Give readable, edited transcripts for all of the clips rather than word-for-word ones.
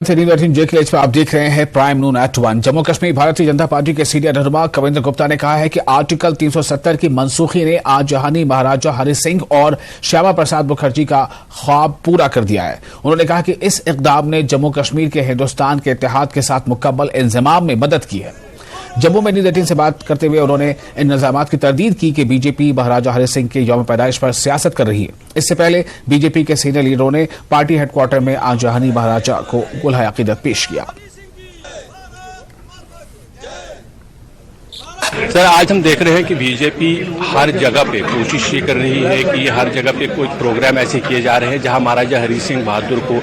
JKH पे आप देख रहे हैं प्राइम नून एट 1। जम्मू कश्मीर भारतीय जनता पार्टी के सीनियर रहनुमा कविंद्र गुप्ता ने कहा है कि आर्टिकल 370 की मनसूखी ने आज जहानी महाराजा हरि सिंह और श्यामा प्रसाद मुखर्जी का ख्वाब पूरा कर दिया है। उन्होंने कहा कि इस इक़दाम ने जम्मू कश्मीर के हिंदुस्तान के इत्तेहाद के साथ मुकम्मल इंजमाम में मदद की है। जम्मू में न्यूज़ 18 से बात करते हुए उन्होंने इन निजामात की तरदीद की कि बीजेपी महाराजा हरि सिंह के यौम पैदाइश पर सियासत कर रही है। इससे पहले बीजेपी के सीनियर लीडरों ने पार्टी हेडक्वार्टर में आज जहानी महाराजा को गुलहा अकीदत पेश किया। सर, आज हम देख रहे हैं कि बीजेपी हर जगह पे कोशिश ये कर रही है कि हर जगह पे कोई प्रोग्राम ऐसे किए जा रहे हैं जहां महाराजा हरि सिंह बहादुर को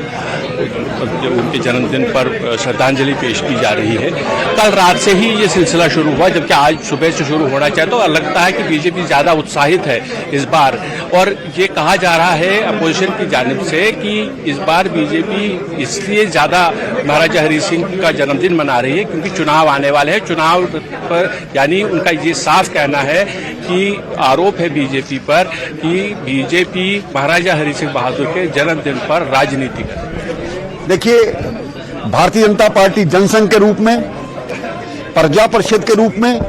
उनके जन्मदिन पर श्रद्धांजलि पेश की जा रही है। कल रात से ही ये सिलसिला शुरू हुआ, जबकि आज सुबह से शुरू होना चाहिए। तो लगता है कि बीजेपी ज्यादा उत्साहित है इस बार, और ये कहा जा रहा है अपोजिशन की जानिब से कि इस बार बीजेपी इसलिए ज्यादा महाराजा हरि सिंह का जन्मदिन मना रही है क्योंकि चुनाव आने वाले हैं। चुनाव पर यानी उनका ये साफ कहना है कि आरोप है बीजेपी पर कि बीजेपी महाराजा हरि सिंह बहादुर के जन्मदिन पर राजनीति कर। देखिए, भारतीय जनता पार्टी जनसंघ के रूप में, प्रजा परिषद के रूप में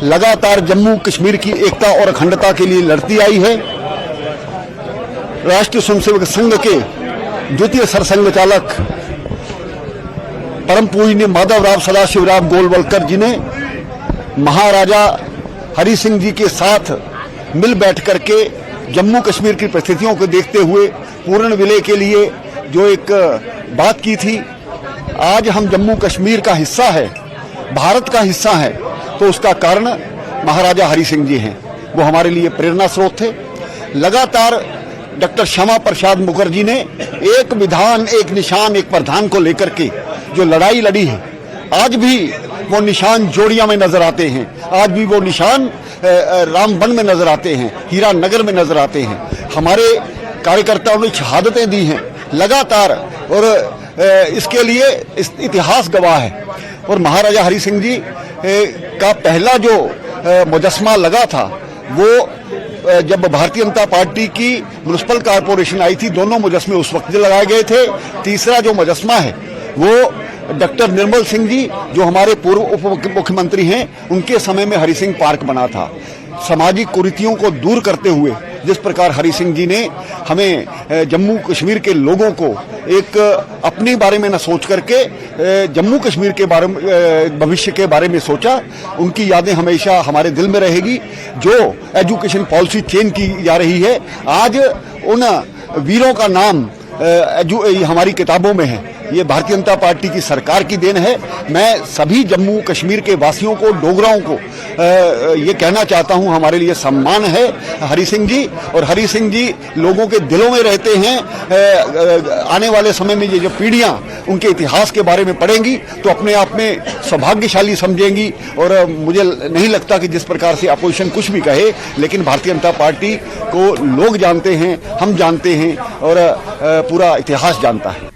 लगातार जम्मू कश्मीर की एकता और अखंडता के लिए लड़ती आई है। राष्ट्रीय स्वयंसेवक संघ के द्वितीय सरसंघचालक परम पूजनीय माधवराव सदाशिवराव गोलवलकर जी ने महाराजा हरि सिंह जी के साथ मिल बैठ करके जम्मू कश्मीर की परिस्थितियों को देखते हुए पूर्ण विलय के लिए जो एक बात की थी। आज हम जम्मू कश्मीर का हिस्सा है, भारत का हिस्सा है, तो उसका कारण महाराजा हरि सिंह जी हैं। वो हमारे लिए प्रेरणा स्रोत थे। लगातार डॉक्टर श्यामा प्रसाद मुखर्जी ने एक विधान, एक निशान, एक प्रधान को लेकर के जो लड़ाई लड़ी है, आज भी वो निशान जोड़िया में नजर आते हैं, आज भी वो निशान रामबन में नजर आते हैं, हीरा नगर में नजर आते हैं। हमारे कार्यकर्ताओं ने शहादतें दी हैं लगातार, और इसके लिए इतिहास गवाह है। और महाराजा हरि सिंह जी का पहला जो मुजस्मा लगा था, वो जब भारतीय जनता पार्टी की म्युनिसिपल कॉरपोरेशन आई थी, दोनों मुजस्मे उस वक्त लगाए गए थे। तीसरा जो मुजस्मा है वो डॉक्टर निर्मल सिंह जी, जो हमारे पूर्व उप मुख्यमंत्री हैं, उनके समय में हरि सिंह पार्क बना था। सामाजिक कुरीतियों को दूर करते हुए जिस प्रकार हरि सिंह जी ने हमें जम्मू कश्मीर के लोगों को एक अपने बारे में न सोच करके जम्मू कश्मीर के बारे में, भविष्य के बारे में सोचा, उनकी यादें हमेशा हमारे दिल में रहेगी। जो एजुकेशन पॉलिसी चेंज की जा रही है, आज उन वीरों का नाम हमारी किताबों में है। ये भारतीय जनता पार्टी की सरकार की देन है। मैं सभी जम्मू कश्मीर के वासियों को, डोगराओं को ये कहना चाहता हूं, हमारे लिए सम्मान है हरि सिंह जी, और हरि सिंह जी लोगों के दिलों में रहते हैं। आने वाले समय में ये जो पीढ़ियां उनके इतिहास के बारे में पढ़ेंगी तो अपने आप में सौभाग्यशाली समझेंगी। और मुझे नहीं लगता कि जिस प्रकार से अपोजिशन कुछ भी कहे, लेकिन भारतीय जनता पार्टी को लोग जानते हैं, हम जानते हैं, और पूरा इतिहास जानता है।